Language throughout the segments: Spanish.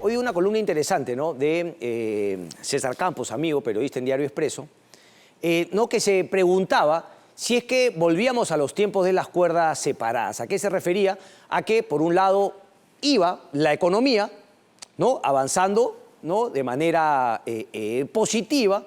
hoy una columna interesante, ¿no?, de César Campos, amigo, periodista en Diario Expreso, ¿no?, que se preguntaba si es que volvíamos a los tiempos de las cuerdas separadas. ¿A qué se refería? A que, por un lado, iba la economía, ¿no?, avanzando, ¿no?, de manera positiva,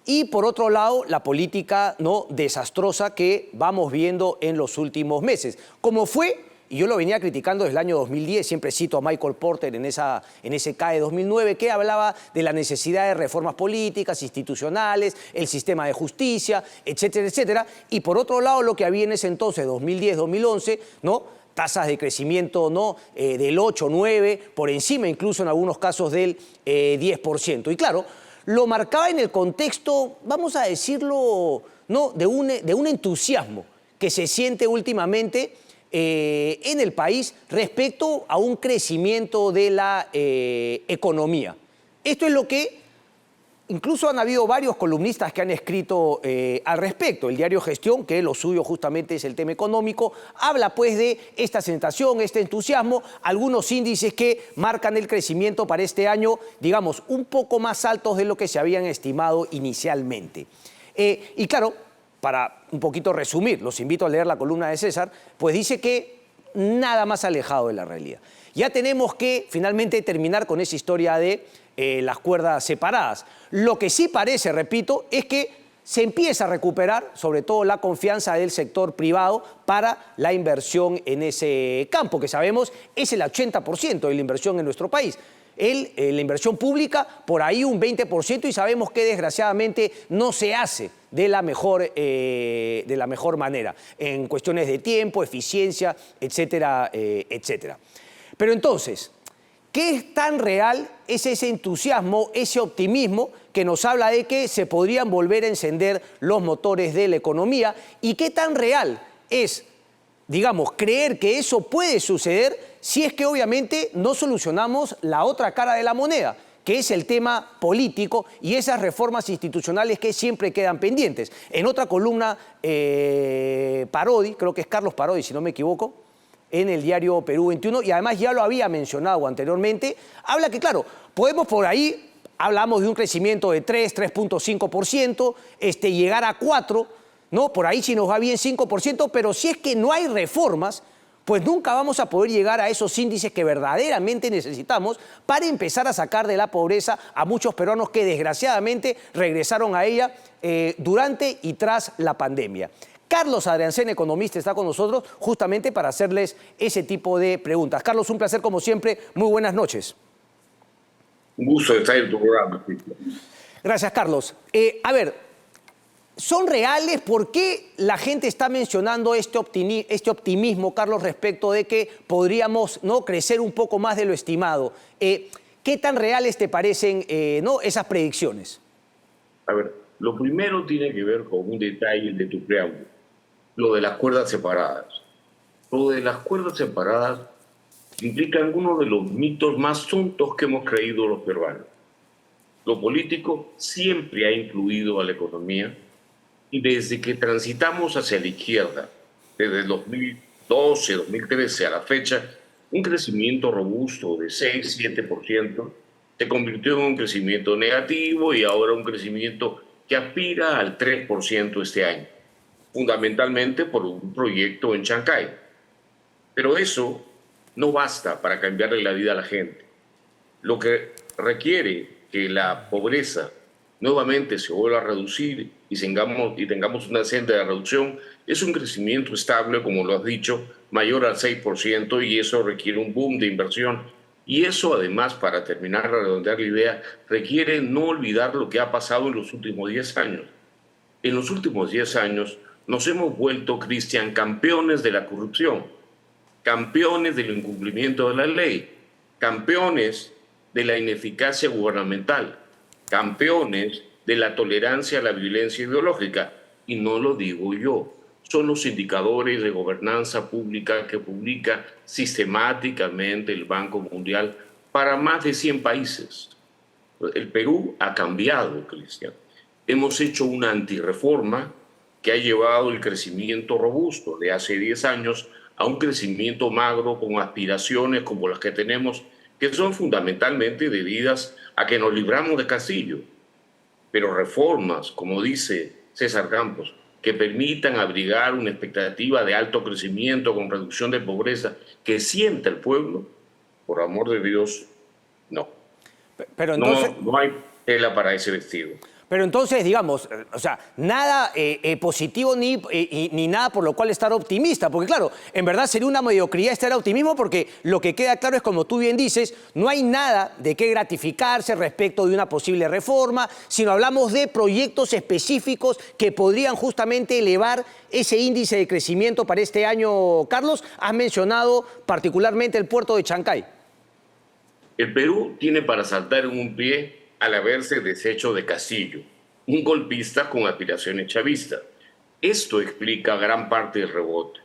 y por otro lado, la política, ¿no?, desastrosa que vamos viendo en los últimos meses. Como fue, y yo lo venía criticando desde el año 2010, siempre cito a Michael Porter en ese CAE 2009, que hablaba de la necesidad de reformas políticas, institucionales, el sistema de justicia, etcétera, etcétera. Y por otro lado, lo que había en ese entonces, 2010, 2011, ¿no?, tasas de crecimiento, ¿no?, del 8, 9, por encima incluso en algunos casos del 10%. Y claro, lo marcaba en el contexto, vamos a decirlo, ¿no?, de un entusiasmo que se siente últimamente en el país respecto a un crecimiento de la economía. Esto es lo que incluso han habido varios columnistas que han escrito al respecto. El diario Gestión, que lo suyo justamente es el tema económico, habla pues de esta sensación, este entusiasmo, algunos índices que marcan el crecimiento para este año, digamos, un poco más altos de lo que se habían estimado inicialmente. Y claro, para un poquito resumir, los invito a leer la columna de César, pues dice que nada más alejado de la realidad. Ya tenemos que finalmente terminar con esa historia de las cuerdas separadas. Lo que sí parece, repito, es que se empieza a recuperar, sobre todo, la confianza del sector privado para la inversión en ese campo, que sabemos es el 80% de la inversión en nuestro país. La inversión pública, por ahí un 20%, y sabemos que desgraciadamente no se hace de la mejor manera, en cuestiones de tiempo, eficiencia, etcétera, etcétera. Pero entonces, ¿qué tan real es ese entusiasmo, ese optimismo que nos habla de que se podrían volver a encender los motores de la economía? ¿Y qué tan real es, digamos, creer que eso puede suceder si es que obviamente no solucionamos la otra cara de la moneda, que es el tema político y esas reformas institucionales que siempre quedan pendientes? En otra columna, Parodi, creo que es Carlos Parodi, si no me equivoco, en el diario Perú 21, y además ya lo había mencionado anteriormente, habla que, claro, podemos por ahí, hablamos de un crecimiento de 3.5%, llegar a 4%, ¿no? Por ahí si nos va bien 5%, pero si es que no hay reformas, pues nunca vamos a poder llegar a esos índices que verdaderamente necesitamos para empezar a sacar de la pobreza a muchos peruanos que desgraciadamente regresaron a ella durante y tras la pandemia. Carlos Adriancén, economista, está con nosotros justamente para hacerles ese tipo de preguntas. Carlos, un placer como siempre. Muy buenas noches. Un gusto estar en tu programa. Gracias, Carlos. A ver, ¿son reales? ¿Por qué la gente está mencionando este optimismo, Carlos, respecto de que podríamos, ¿no?, crecer un poco más de lo estimado? ¿Qué tan reales te parecen ¿no?, esas predicciones? A ver, lo primero tiene que ver con un detalle de tu preámbulo, lo de las cuerdas separadas. Lo de las cuerdas separadas implica uno de los mitos más tontos que hemos creído los peruanos. Lo político siempre ha incluido a la economía, y desde que transitamos hacia la izquierda, desde el 2012, 2013 a la fecha, un crecimiento robusto de 6-7% se convirtió en un crecimiento negativo y ahora un crecimiento que aspira al 3% este año, fundamentalmente por un proyecto en Chancay. Pero eso no basta para cambiarle la vida a la gente. Lo que requiere que la pobreza nuevamente se vuelva a reducir y tengamos una senda de reducción es un crecimiento estable, como lo has dicho, mayor al 6%, y eso requiere un boom de inversión. Y eso, además, para terminar de redondear la idea, requiere no olvidar lo que ha pasado en los últimos 10 años. En los últimos 10 años nos hemos vuelto, Cristian, campeones de la corrupción, campeones del incumplimiento de la ley, campeones de la ineficacia gubernamental, campeones de la tolerancia a la violencia ideológica. Y no lo digo yo, son los indicadores de gobernanza pública que publica sistemáticamente el Banco Mundial para más de 100 países. El Perú ha cambiado, Cristian. Hemos hecho una antirreforma que ha llevado el crecimiento robusto de hace 10 años a un crecimiento magro con aspiraciones como las que tenemos que son fundamentalmente debidas a que nos libramos de Castillo. Pero reformas, como dice César Campos, que permitan abrigar una expectativa de alto crecimiento con reducción de pobreza que sienta el pueblo, por amor de Dios, no. Pero entonces, No hay tela para ese vestido. pero entonces, digamos, o sea, nada positivo ni nada por lo cual estar optimista, porque claro, en verdad sería una mediocridad estar optimismo porque lo que queda claro es, como tú bien dices, no hay nada de qué gratificarse respecto de una posible reforma, sino hablamos de proyectos específicos que podrían justamente elevar ese índice de crecimiento para este año. Carlos, has mencionado particularmente el puerto de Chancay. El Perú tiene para saltar en un pie al haberse deshecho de Castillo, un golpista con aspiraciones chavistas. Esto explica gran parte del rebote.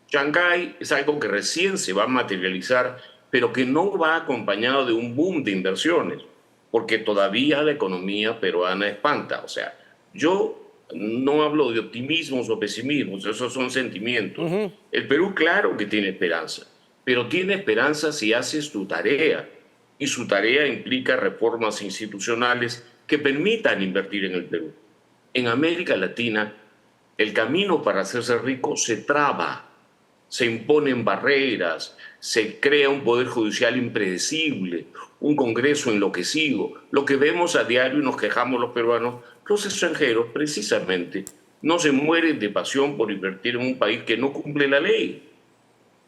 Chancay es algo que recién se va a materializar, pero que no va acompañado de un boom de inversiones, porque todavía la economía peruana espanta. O sea, yo no hablo de optimismos o pesimismos, esos son sentimientos. El Perú claro que tiene esperanza, pero tiene esperanza si haces tu tarea. Y su tarea implica reformas institucionales que permitan invertir en el Perú. En América Latina, el camino para hacerse rico se traba, se imponen barreras, se crea un poder judicial impredecible, un Congreso enloquecido. Lo que vemos a diario y nos quejamos los peruanos, los extranjeros precisamente no se mueren de pasión por invertir en un país que no cumple la ley,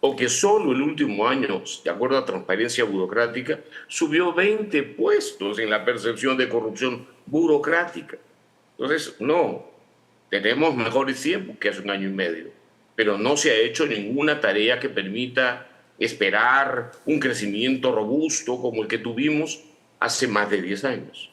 o que solo el último año, de acuerdo a Transparencia Burocrática, subió 20 puestos en la percepción de corrupción burocrática. Entonces, no, tenemos mejores tiempos que hace un año y medio, pero no se ha hecho ninguna tarea que permita esperar un crecimiento robusto como el que tuvimos hace más de 10 años.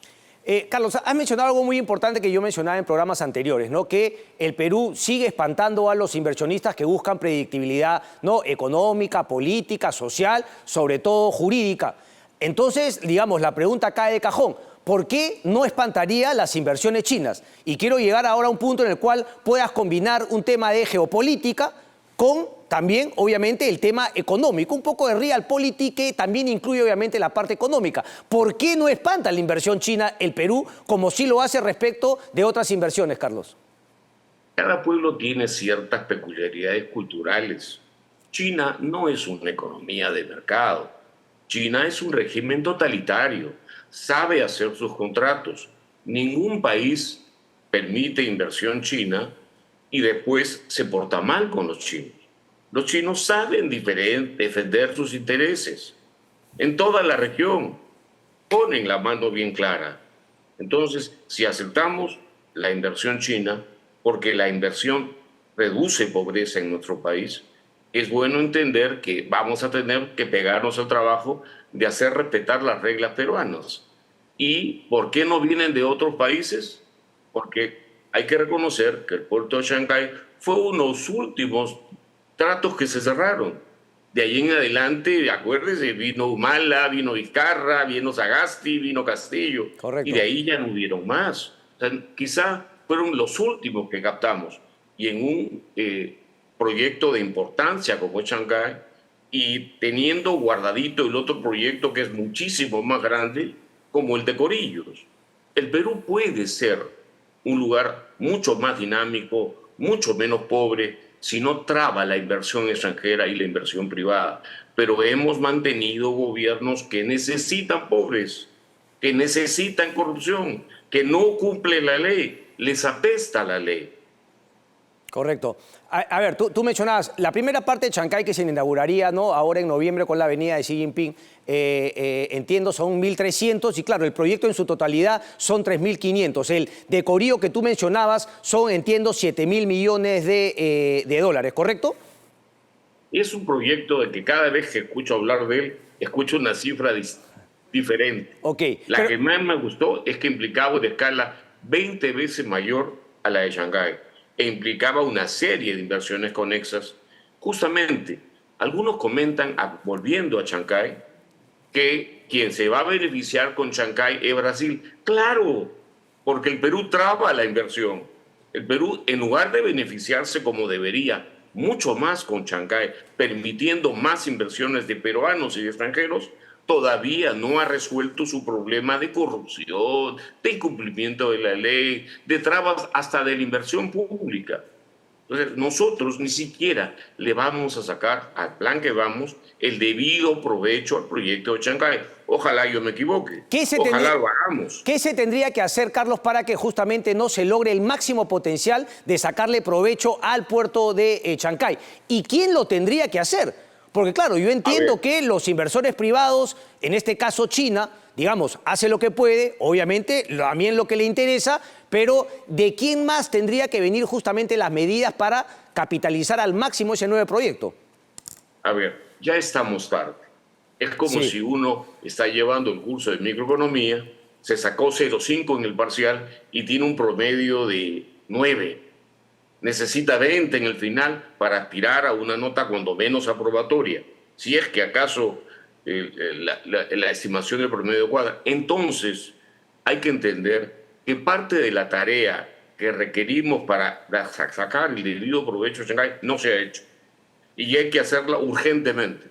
Carlos, has mencionado algo muy importante que yo mencionaba en programas anteriores, ¿no? Que el Perú sigue espantando a los inversionistas que buscan predictibilidad, ¿no? Económica, política, social, sobre todo jurídica. Entonces, digamos, la pregunta cae de cajón. ¿Por qué no espantaría las inversiones chinas? Y quiero llegar ahora a un punto en el cual puedas combinar un tema de geopolítica con también, obviamente, el tema económico, un poco de realpolitik que también incluye, obviamente, la parte económica. ¿Por qué no espanta la inversión china el Perú como sí lo hace respecto de otras inversiones, Carlos? Cada pueblo tiene ciertas peculiaridades culturales. China no es una economía de mercado. China es un régimen totalitario. Sabe hacer sus contratos. Ningún país permite inversión china y después se porta mal con los chinos. Los chinos saben defender sus intereses. En toda la región ponen la mano bien clara. Entonces, si aceptamos la inversión china, porque la inversión reduce pobreza en nuestro país, es bueno entender que vamos a tener que pegarnos al trabajo de hacer respetar las reglas peruanas. ¿Y por qué no vienen de otros países? Porque hay que reconocer que el puerto de Chancay fue uno de los últimos tratos que se cerraron. De ahí en adelante, acuérdense, vino Humala, vino Vizcarra, vino Sagasti, vino Castillo. Correcto. Y de ahí ya no hubieron más. O sea, quizá fueron los últimos que captamos. Y en un proyecto de importancia como Chancay, y teniendo guardadito el otro proyecto que es muchísimo más grande, como el de Corillos. El Perú puede ser un lugar mucho más dinámico, mucho menos pobre, si no traba la inversión extranjera y la inversión privada. Pero hemos mantenido gobiernos que necesitan pobres, que necesitan corrupción, que no cumplen la ley, les apesta la ley. Correcto. A ver, tú mencionabas la primera parte de Chancay que se inauguraría, ¿no? Ahora en noviembre con la avenida de Xi Jinping, entiendo, son 1.300 y claro, el proyecto en su totalidad son 3.500. El de Corío que tú mencionabas son, entiendo, 7.000 millones de dólares, ¿correcto? Es un proyecto de que cada vez que escucho hablar de él, escucho una cifra diferente. Okay, la que más me gustó es que implicaba una escala 20 veces mayor a la de Shanghái e implicaba una serie de inversiones conexas. Justamente, algunos comentan, volviendo a Chancay, que quien se va a beneficiar con Chancay es Brasil. Claro, porque el Perú traba la inversión. El Perú, en lugar de beneficiarse como debería, mucho más con Chancay, permitiendo más inversiones de peruanos y de extranjeros, todavía no ha resuelto su problema de corrupción, de incumplimiento de la ley, de trabas hasta de la inversión pública. Entonces, nosotros ni siquiera le vamos a sacar al plan que vamos el debido provecho al proyecto de Chancay. Ojalá yo me equivoque. Ojalá lo hagamos. ¿Qué se tendría que hacer, Carlos, para que justamente no se logre el máximo potencial de sacarle provecho al puerto de Chancay? ¿Y quién lo tendría que hacer? Porque claro, yo entiendo que los inversores privados, en este caso China, digamos, hace lo que puede, obviamente, también lo que le interesa, pero ¿de quién más tendría que venir justamente las medidas para capitalizar al máximo ese nuevo proyecto? A ver, ya estamos tarde. Es como si uno está llevando el curso de microeconomía, se sacó 0,5 en el parcial y tiene un promedio de 9. Necesita 20 en el final para aspirar a una nota cuando menos aprobatoria. Si es que acaso la estimación del promedio cuadra. Entonces, hay que entender que parte de la tarea que requerimos para sacar el debido provecho de Shanghái no se ha hecho. Y hay que hacerla urgentemente.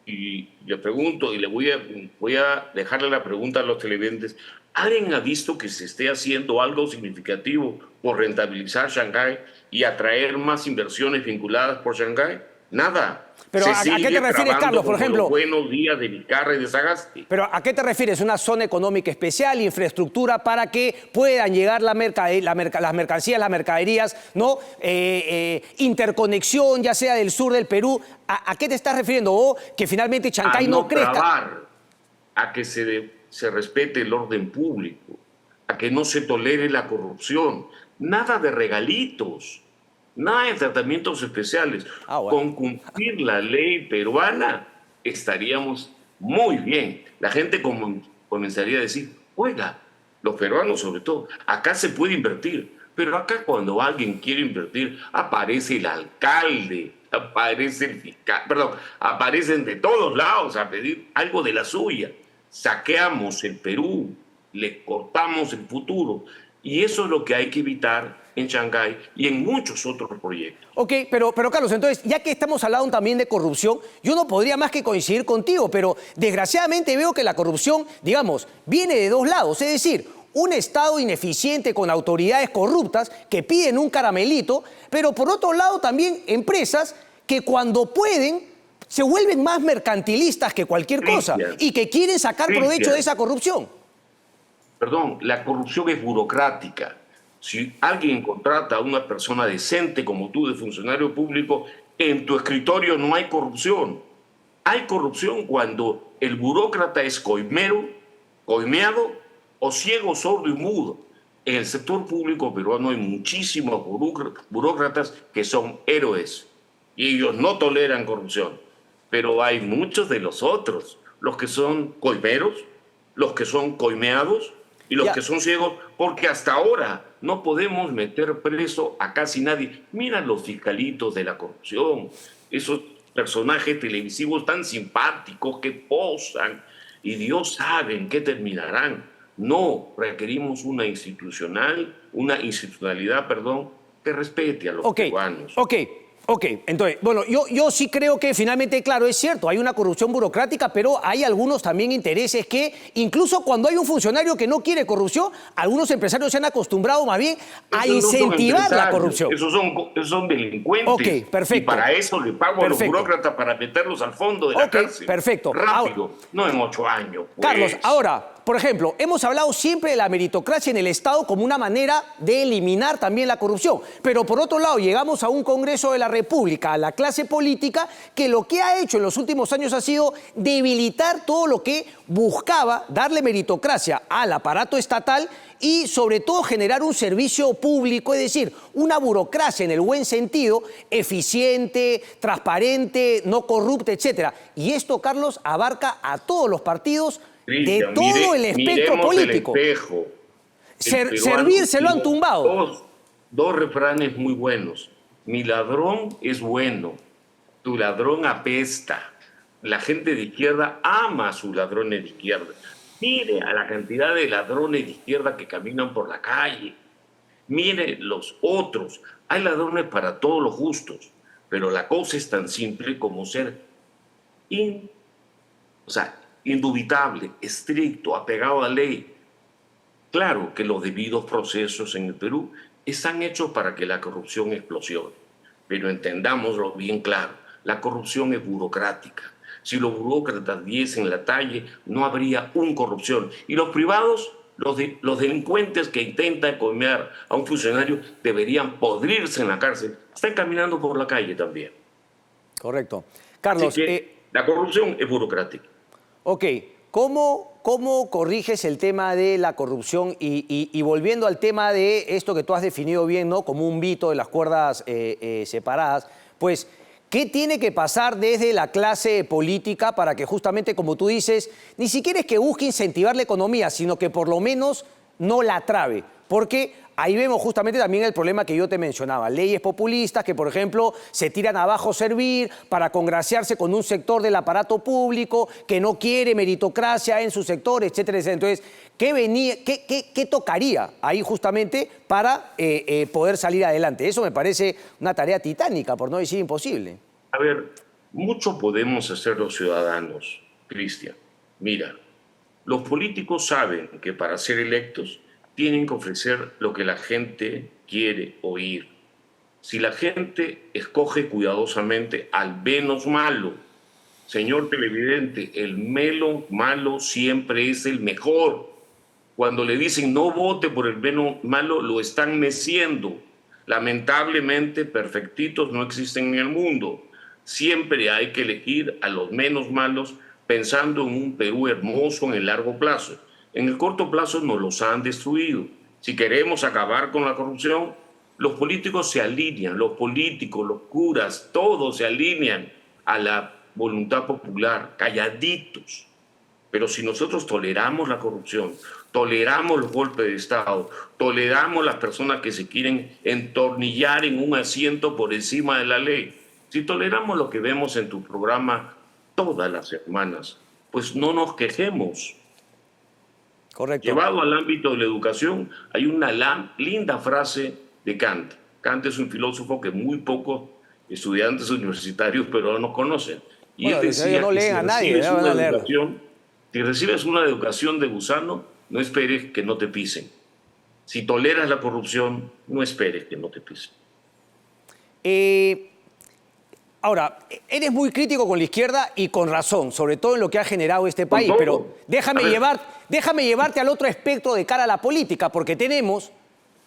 Y le pregunto, y voy a dejarle la pregunta a los televidentes, ¿alguien ha visto que se esté haciendo algo significativo por rentabilizar Shanghái y atraer más inversiones vinculadas por Shanghái? Nada. Pero ¿a qué te refieres, Carlos, por ejemplo? Buenos días de Vizcarra y de Sagasti. Pero ¿a qué te refieres? ¿Una zona económica especial, infraestructura para que puedan llegar las mercancías, las mercaderías, ¿no? Interconexión, ya sea del sur del Perú? ¿A qué te estás refiriendo? ¿O que finalmente Chancay no crezca? Trabar, a que se respete el orden público, a que no se tolere la corrupción. Nada de regalitos. Nada de tratamientos especiales. Bueno. Con cumplir la ley peruana estaríamos muy bien. La gente comenzaría a decir, oiga, los peruanos sobre todo, acá se puede invertir. Pero acá cuando alguien quiere invertir, aparece el alcalde, aparece el fiscal, aparecen de todos lados a pedir algo de la suya. Saqueamos el Perú, le cortamos el futuro. Y eso es lo que hay que evitar en Chancay y en muchos otros proyectos. Ok, pero Carlos, entonces, ya que estamos hablando también de corrupción, yo no podría más que coincidir contigo, pero desgraciadamente veo que la corrupción, digamos, viene de dos lados. Es decir, un Estado ineficiente con autoridades corruptas que piden un caramelito, pero por otro lado también empresas que cuando pueden se vuelven más mercantilistas que cualquier cosa y que quieren sacar provecho de esa corrupción. Perdón, la corrupción es burocrática. Si alguien contrata a una persona decente como tú de funcionario público, en tu escritorio no hay corrupción. Hay corrupción cuando el burócrata es coimeado o ciego, sordo y mudo. En el sector público peruano hay muchísimos burócratas que son héroes y ellos no toleran corrupción. Pero hay muchos de los otros, los que son coimeros, los que son coimeados, y los que son ciegos, porque hasta ahora no podemos meter preso a casi nadie. Mira los fiscalitos de la corrupción, esos personajes televisivos tan simpáticos que posan y Dios sabe en qué terminarán. No, requerimos una institucionalidad, que respete a los peruanos. Ok, entonces, bueno, yo sí creo que finalmente, claro, es cierto, hay una corrupción burocrática, pero hay algunos también intereses que, incluso cuando hay un funcionario que no quiere corrupción, algunos empresarios se han acostumbrado más bien a incentivar la corrupción. Esos son delincuentes. Ok, perfecto. Y para eso le pago a los burócratas para meterlos al fondo de la cárcel. Perfecto. Rápido, no en 8 años. Pues. Carlos, ahora, por ejemplo, hemos hablado siempre de la meritocracia en el Estado como una manera de eliminar también la corrupción. Pero por otro lado, llegamos a un Congreso de la República, a la clase política, que lo que ha hecho en los últimos años ha sido debilitar todo lo que buscaba darle meritocracia al aparato estatal y sobre todo generar un servicio público, es decir, una burocracia en el buen sentido, eficiente, transparente, no corrupta, etc. Y esto, Carlos, abarca a todos los partidos de todo el espectro político. Servir se lo han tumbado. Dos refranes muy buenos. Mi ladrón es bueno, tu ladrón apesta. La gente de izquierda ama a sus ladrones de izquierda. Mire a la cantidad de ladrones de izquierda que caminan por la calle. Mire los otros. Hay ladrones para todos los gustos, pero la cosa es tan simple como ser indubitable, estricto, apegado a la ley. Claro que los debidos procesos en el Perú están hechos para que la corrupción explosione, pero entendámoslo bien claro, la corrupción es burocrática. Si los burócratas diesen la talla, no habría una corrupción. Y los privados, los delincuentes que intentan comer a un funcionario deberían podrirse en la cárcel. Están caminando por la calle también. Correcto. Así Carlos, que la corrupción es burocrática. ok, ¿cómo corriges el tema de la corrupción? Y volviendo al tema de esto que tú has definido bien, ¿no? Como un mito de las cuerdas separadas, pues, ¿qué tiene que pasar desde la clase política para que justamente, como tú dices, ni siquiera es que busque incentivar la economía, sino que por lo menos no la trabe? Porque ahí vemos justamente también el problema que yo te mencionaba. Leyes populistas que, por ejemplo, se tiran abajo servir para congraciarse con un sector del aparato público que no quiere meritocracia en su sector, etcétera, etcétera. Entonces, ¿qué tocaría ahí justamente para poder salir adelante? Eso me parece una tarea titánica, por no decir imposible. A ver, mucho podemos hacer los ciudadanos, Cristian. Mira, los políticos saben que para ser electos tienen que ofrecer lo que la gente quiere oír. Si la gente escoge cuidadosamente al menos malo, señor televidente, el menos malo siempre es el mejor. Cuando le dicen no vote por el menos malo, lo están meciendo. Lamentablemente, perfectitos no existen en el mundo. Siempre hay que elegir a los menos malos pensando en un Perú hermoso en el largo plazo. En el corto plazo nos los han destruido. Si queremos acabar con la corrupción, los políticos se alinean, los políticos, los curas, todos se alinean a la voluntad popular, calladitos. Pero si nosotros toleramos la corrupción, toleramos los golpes de Estado, toleramos las personas que se quieren entornillar en un asiento por encima de la ley, si toleramos lo que vemos en tu programa todas las semanas, pues no nos quejemos. Correcto. Llevado al ámbito de la educación, hay una linda frase de Kant. Kant es un filósofo que muy pocos estudiantes universitarios peruanos conocen. Y Bueno, él decía no que leen a nadie, si recibes una educación de gusano, no esperes que no te pisen. Si toleras la corrupción, no esperes que no te pisen. Ahora, eres muy crítico con la izquierda y con razón, sobre todo en lo que ha generado este país, todo. pero déjame llevarte al otro espectro de cara a la política, porque tenemos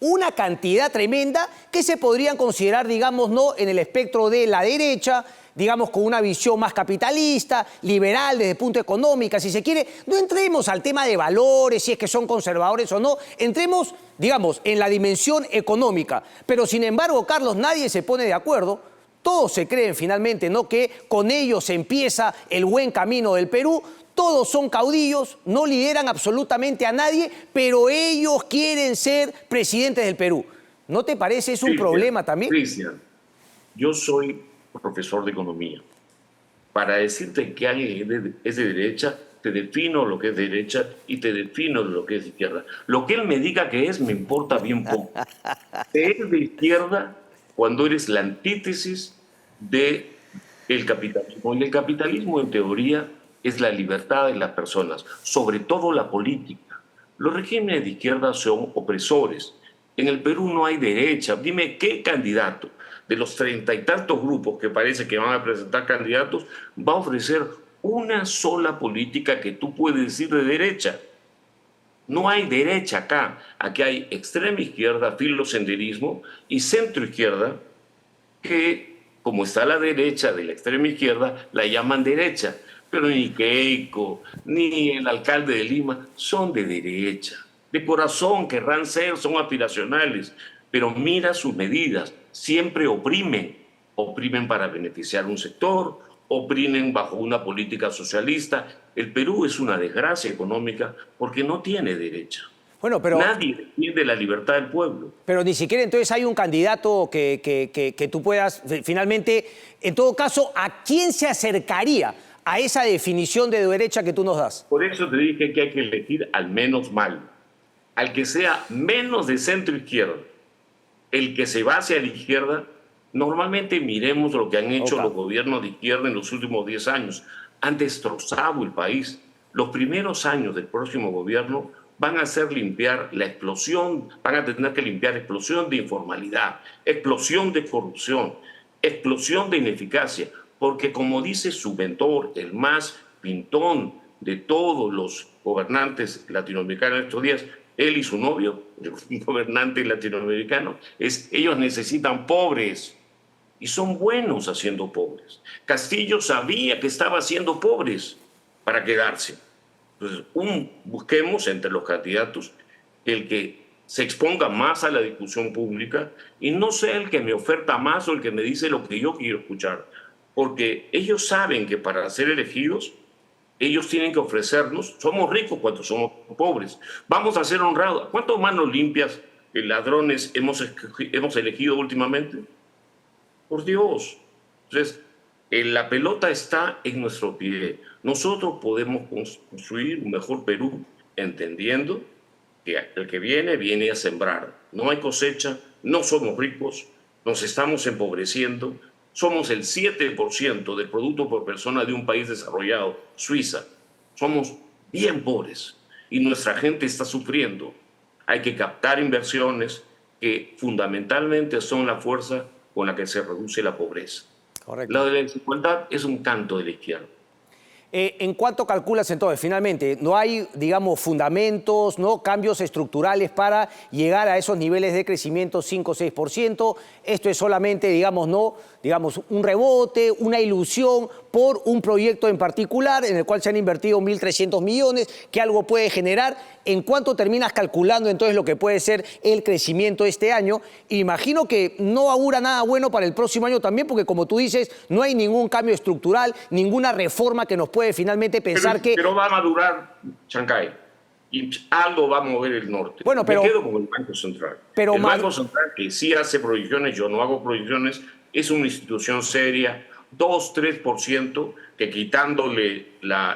una cantidad tremenda que se podrían considerar, digamos, no en el espectro de la derecha, digamos, con una visión más capitalista, liberal desde el punto económico, si se quiere. No entremos al tema de valores, si es que son conservadores o no, entremos, digamos, en la dimensión económica. Pero, sin embargo, Carlos, nadie se pone de acuerdo. Todos se creen finalmente, ¿no?, que con ellos se empieza el buen camino del Perú. Todos son caudillos, no lideran absolutamente a nadie, pero ellos quieren ser presidentes del Perú. ¿No te parece es un problema también? Cristian, yo soy profesor de economía. Para decirte que alguien es de derecha, te defino lo que es derecha y te defino lo que es izquierda. Lo que él me diga que es, me importa bien poco. Eres de izquierda cuando eres la antítesis del capitalismo. Y el capitalismo, en teoría, es la libertad de las personas, sobre todo la política. Los regímenes de izquierda son opresores. En el Perú no hay derecha. Dime qué candidato de los 30 y tantos grupos que parece que van a presentar candidatos va a ofrecer una sola política que tú puedes decir de derecha. No hay derecha acá. Aquí hay extrema izquierda, filosenderismo, y centro izquierda, que como está a la derecha de la extrema izquierda, la llaman derecha. Pero ni Keiko, ni el alcalde de Lima son de derecha. De corazón querrán ser, son aspiracionales, pero mira sus medidas, siempre oprimen. Oprimen para beneficiar un sector, oprimen bajo una política socialista. El Perú es una desgracia económica porque no tiene derecha. Bueno, pero nadie defiende la libertad del pueblo. Pero ni siquiera entonces hay un candidato que tú puedas, finalmente, en todo caso, ¿a quién se acercaría a esa definición de derecha que tú nos das? Por eso te dije que hay que elegir al menos malo, al que sea menos de centro izquierda, el que se va hacia la izquierda. Normalmente miremos lo que han hecho los gobiernos de izquierda en los últimos 10 años. Han destrozado el país. los primeros años del próximo gobierno van a ser limpiar la explosión, van a tener que limpiar explosión de informalidad, explosión de corrupción, explosión de ineficacia, porque como dice su mentor, el más pintón de todos los gobernantes latinoamericanos estos días, él y su novio, un gobernante latinoamericano, ellos necesitan pobres y son buenos haciendo pobres. Castillo sabía que estaba haciendo pobres para quedarse. Entonces, busquemos entre los candidatos el que se exponga más a la discusión pública y no sea el que me oferta más o el que me dice lo que yo quiero escuchar, porque ellos saben que para ser elegidos ellos tienen que ofrecernos, somos ricos cuando somos pobres, vamos a ser honrados. ¿Cuántos manos limpias, ladrones hemos elegido últimamente? Por Dios. Entonces, la pelota está en nuestro pie. Nosotros podemos construir un mejor Perú entendiendo que el que viene a sembrar. No hay cosecha, no somos ricos, nos estamos empobreciendo. Somos el 7% del producto por persona de un país desarrollado, Suiza. Somos bien pobres y nuestra gente está sufriendo. Hay que captar inversiones que fundamentalmente son la fuerza con la que se reduce la pobreza. Correcto. La de la desigualdad es un canto de la izquierda. ¿En cuánto calculas entonces, finalmente? ¿No hay, digamos, fundamentos, no cambios estructurales para llegar a esos niveles de crecimiento 5 o 6%? Esto es solamente, digamos, un rebote, una ilusión por un proyecto en particular en el cual se han invertido 1.300 millones, que algo puede generar. ¿En cuánto terminas calculando entonces lo que puede ser el crecimiento este año? Imagino que no augura nada bueno para el próximo año también, porque como tú dices, no hay ningún cambio estructural, ninguna reforma que nos puede finalmente pensar Pero va a madurar, Chancay, y algo va a mover el norte. Bueno, pero, me quedo con el Banco Central. El Banco Central, que sí hace proyecciones, yo no hago proyecciones, es una institución seria, 2-3%, que quitándole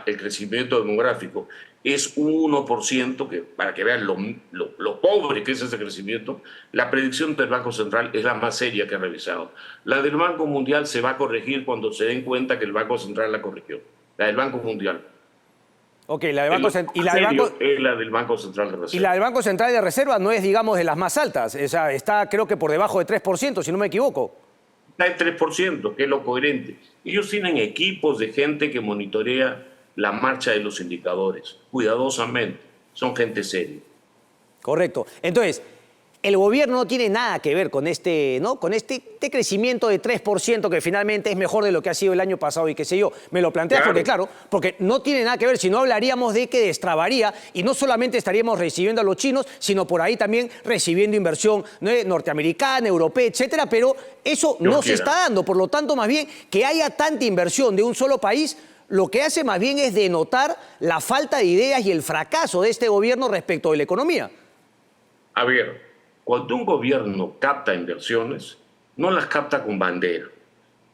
el crecimiento demográfico es un 1%, que para que vean lo pobre que es ese crecimiento, la predicción del Banco Central es la más seria que he revisado. La del Banco Mundial se va a corregir cuando se den cuenta que el Banco Central la corrigió. La del Banco Mundial. Ok, la del Banco Central. Es la del Banco Central de Reserva. Y la del Banco Central de Reserva no es, digamos, de las más altas. O sea, está creo que por debajo de 3%, si no me equivoco. Está en 3%, que es lo coherente. Ellos tienen equipos de gente que monitorea la marcha de los indicadores, cuidadosamente. Son gente seria. Correcto. Entonces, el gobierno no tiene nada que ver con este crecimiento de 3% que finalmente es mejor de lo que ha sido el año pasado y qué sé yo. Me lo planteas porque no tiene nada que ver, si no hablaríamos de que destrabaría y no solamente estaríamos recibiendo a los chinos, sino por ahí también recibiendo inversión norteamericana, europea, etcétera, pero eso no se está dando. Por lo tanto, más bien, que haya tanta inversión de un solo país, lo que hace más bien es denotar la falta de ideas y el fracaso de este gobierno respecto de la economía. A ver, cuando un gobierno capta inversiones, no las capta con bandera.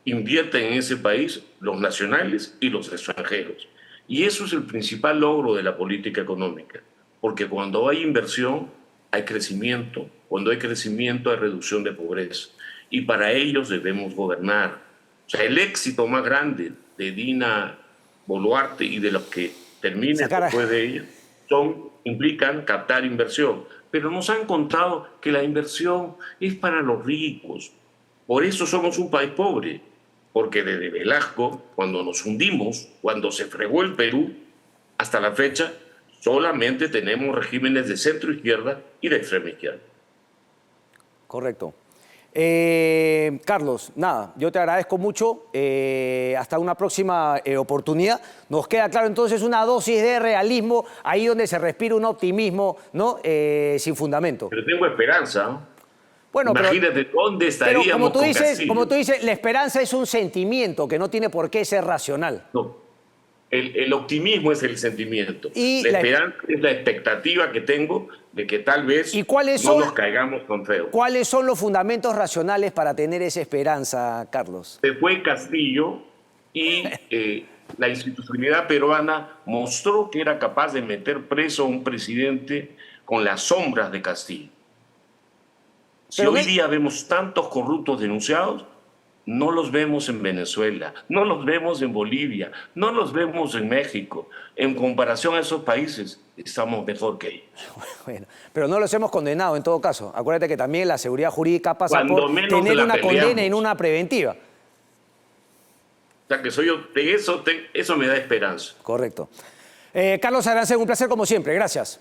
Invierten en ese país los nacionales y los extranjeros. Y eso es el principal logro de la política económica. Porque cuando hay inversión, hay crecimiento. Cuando hay crecimiento, hay reducción de pobreza. Y para ellos debemos gobernar. O sea, el éxito más grande de Dina Boluarte y de los que terminen después de ella implican captar inversión. Pero nos han contado que la inversión es para los ricos. Por eso somos un país pobre. Porque desde Velasco, cuando nos hundimos, cuando se fregó el Perú, hasta la fecha, solamente tenemos regímenes de centro izquierda y de extrema izquierda. Correcto. Carlos, nada, yo te agradezco mucho. Hasta una próxima oportunidad. Nos queda claro entonces una dosis de realismo, ahí donde se respira un optimismo, ¿no? Sin fundamento. Pero tengo esperanza, ¿no? Bueno, imagínate dónde estaríamos. Pero como tú dices, la esperanza es un sentimiento que no tiene por qué ser racional. No. El optimismo es el sentimiento. Y la esperanza es la expectativa que tengo de que tal vez no nos caigamos con feo. ¿Cuáles son los fundamentos racionales para tener esa esperanza, Carlos? Se fue Castillo y la institucionalidad peruana mostró que era capaz de meter preso a un presidente con las sombras de Castillo. Si hoy día vemos tantos corruptos denunciados, no los vemos en Venezuela, no los vemos en Bolivia, no los vemos en México. En comparación a esos países, estamos mejor que ellos. Bueno, pero no los hemos condenado en todo caso. Acuérdate que también la seguridad jurídica pasa Cuando por menos tener la una peleamos. condena y no una preventiva. O sea, que soy yo, de eso me da esperanza. Correcto. Carlos Arancén, un placer como siempre. Gracias.